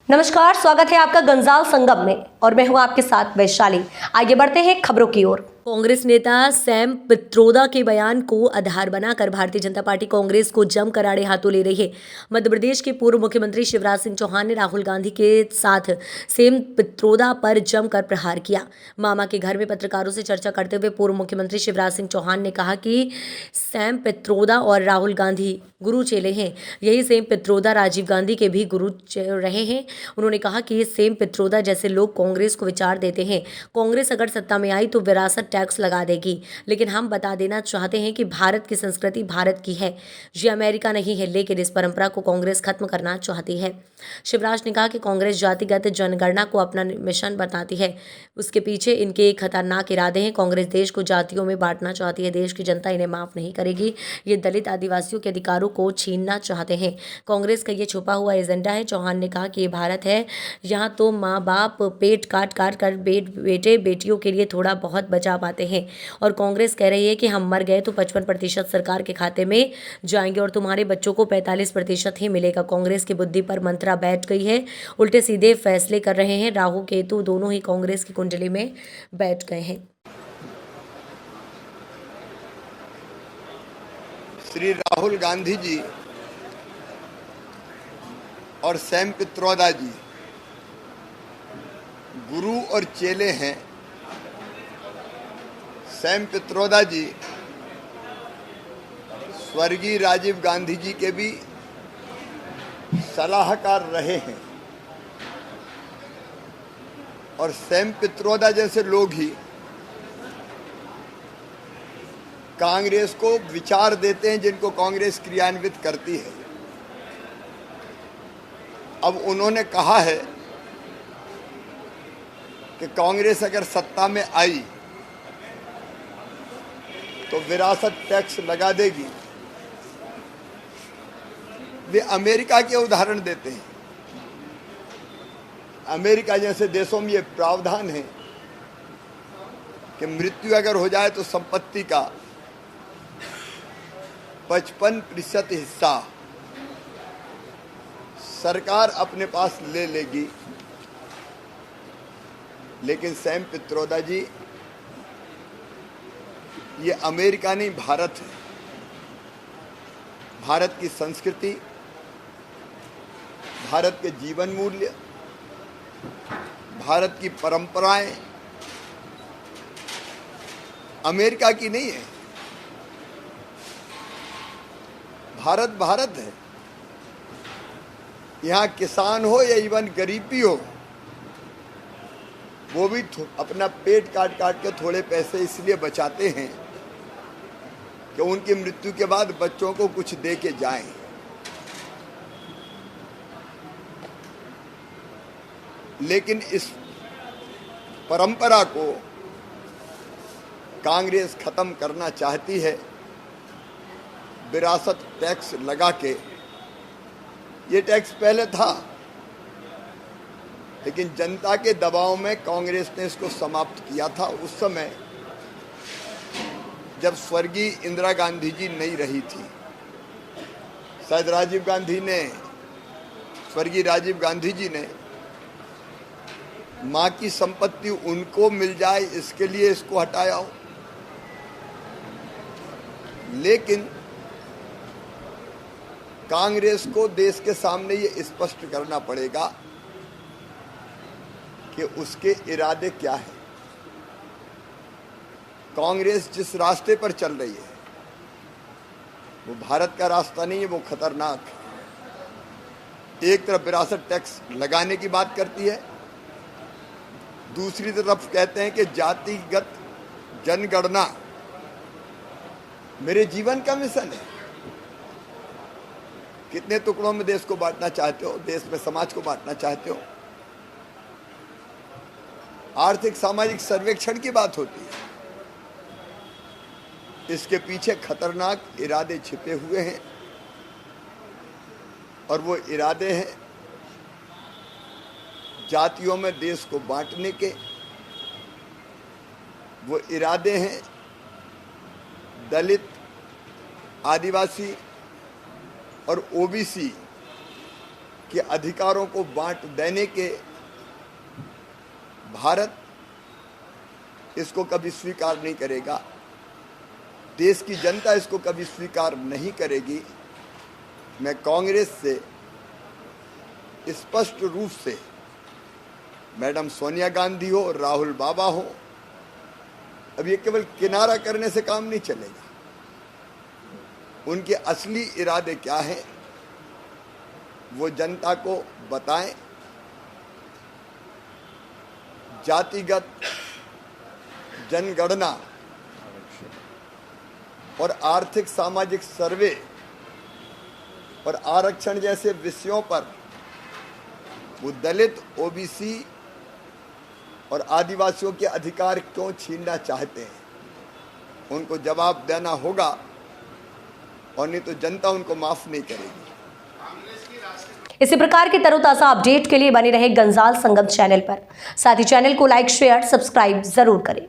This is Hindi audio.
नमस्कार, स्वागत है आपका गंजाल संगम में और मैं हूं आपके साथ वैशाली। आगे बढ़ते हैं खबरों की ओर। कांग्रेस नेता सैम पित्रोदा के बयान को आधार बनाकर भारतीय जनता पार्टी कांग्रेस को जमकर आड़े हाथों ले रही है। मध्य प्रदेश के पूर्व मुख्यमंत्री शिवराज सिंह चौहान ने राहुल गांधी के साथ सैम पित्रोदा पर जमकर प्रहार किया। मामा के घर में पत्रकारों से चर्चा करते हुए पूर्व मुख्यमंत्री शिवराज सिंह चौहान ने कहा कि सैम पित्रोदा और राहुल गांधी गुरु चेले हैं। यही सैम पित्रोदा राजीव गांधी के भी गुरु रहे हैं। उन्होंने कहा कि सैम पित्रोदा जैसे लोग कांग्रेस को विचार देते हैं। कांग्रेस अगर सत्ता में आई तो विरासत टैक्स लगा देगी, लेकिन हम बता देना चाहते हैं कि भारत की संस्कृति भारत की है, ये अमेरिका नहीं है। लेकिन इस परंपरा को कांग्रेस खत्म करना चाहती है। शिवराज ने कहा कि कांग्रेस जातिगत जनगणना को अपना मिशन बताती है, उसके पीछे इनके खतरनाक इरादे हैं। कांग्रेस देश को जातियों में बांटना चाहती है। देश की जनता इन्हें माफ नहीं करेगी। ये दलित आदिवासियों के अधिकारों को छीनना चाहते हैं। कांग्रेस का ये छुपा हुआ एजेंडा है। चौहान ने कहा कि ये भारत है, यहाँ तो माँ बाप पेट काट काट कर बेटे बेटियों के लिए थोड़ा बहुत बचा पाते हैं, और कांग्रेस कह रही है कि हम मर गए तो 55% सरकार के खाते में जाएंगे और तुम्हारे बच्चों को 45% ही मिलेगा। कांग्रेस की बुद्धि पर मंत्रा बैठ गई है, उल्टे सीधे फैसले कर रहे हैं। राहु केतु दोनों ही कांग्रेस की कुंडली में बैठ गए हैं। श्री राहुल गांधी जी और सैम पित्रोदा जी गुरु और चेले हैं। सैम पित्रोदा जी स्वर्गीय राजीव गांधी जी के भी सलाहकार रहे हैं, और सैम पित्रोदा जैसे लोग ही कांग्रेस को विचार देते हैं जिनको कांग्रेस क्रियान्वित करती है। अब उन्होंने कहा है कि कांग्रेस अगर सत्ता में आई तो विरासत टैक्स लगा देगी। वे अमेरिका के उदाहरण देते हैं। अमेरिका जैसे देशों में ये प्रावधान है कि मृत्यु अगर हो जाए तो संपत्ति का 55% हिस्सा सरकार अपने पास ले लेगी। लेकिन सैम पित्रोदा जी, ये अमेरिका नहीं, भारत है। भारत की संस्कृति, भारत के जीवन मूल्य, भारत की परंपराएं अमेरिका की नहीं है। भारत भारत है। यहाँ किसान हो या इवन गरीबी हो, वो भी अपना पेट काट काट के थोड़े पैसे इसलिए बचाते हैं कि उनकी मृत्यु के बाद बच्चों को कुछ दे के जाएं। लेकिन इस परंपरा को कांग्रेस खत्म करना चाहती है विरासत टैक्स लगा के। ये टैक्स पहले था, लेकिन जनता के दबाव में कांग्रेस ने इसको समाप्त किया था। उस समय जब स्वर्गीय इंदिरा गांधी जी नहीं रही थी, शायद स्वर्गीय राजीव गांधी जी ने मां की संपत्ति उनको मिल जाए इसके लिए इसको हटाया हो। लेकिन कांग्रेस को देश के सामने ये स्पष्ट करना पड़ेगा कि उसके इरादे क्या हैं। कांग्रेस जिस रास्ते पर चल रही है वो भारत का रास्ता नहीं है, वो खतरनाक है। एक तरफ विरासत टैक्स लगाने की बात करती है, दूसरी तरफ कहते हैं कि जातिगत जनगणना मेरे जीवन का मिशन है। कितने टुकड़ों में देश को बांटना चाहते हो? देश में समाज को बांटना चाहते हो? आर्थिक सामाजिक सर्वेक्षण की बात होती है। इसके पीछे खतरनाक इरादे छिपे हुए हैं, और वो इरादे हैं जातियों में देश को बांटने के। वो इरादे हैं दलित, आदिवासी और ओबीसी कि अधिकारों को बांट देने के भारत इसको कभी स्वीकार नहीं करेगा, देश की जनता इसको कभी स्वीकार नहीं करेगी। मैं कांग्रेस से स्पष्ट रूप से, मैडम सोनिया गांधी हो, राहुल बाबा हो, अब ये केवल किनारा करने से काम नहीं चलेगा। उनके असली इरादे क्या हैं वो जनता को बताएं। जातिगत जनगणना और आर्थिक सामाजिक सर्वे और आरक्षण जैसे विषयों पर वो दलित, ओबीसी और आदिवासियों के अधिकार क्यों छीनना चाहते हैं, उनको जवाब देना होगा, और नहीं तो जनता उनको माफ नहीं करेगी। इसी प्रकार की तरोताजा अपडेट के लिए बने रहे गंजाल संगम चैनल पर। साथ ही चैनल को लाइक, शेयर, सब्सक्राइब जरूर करें।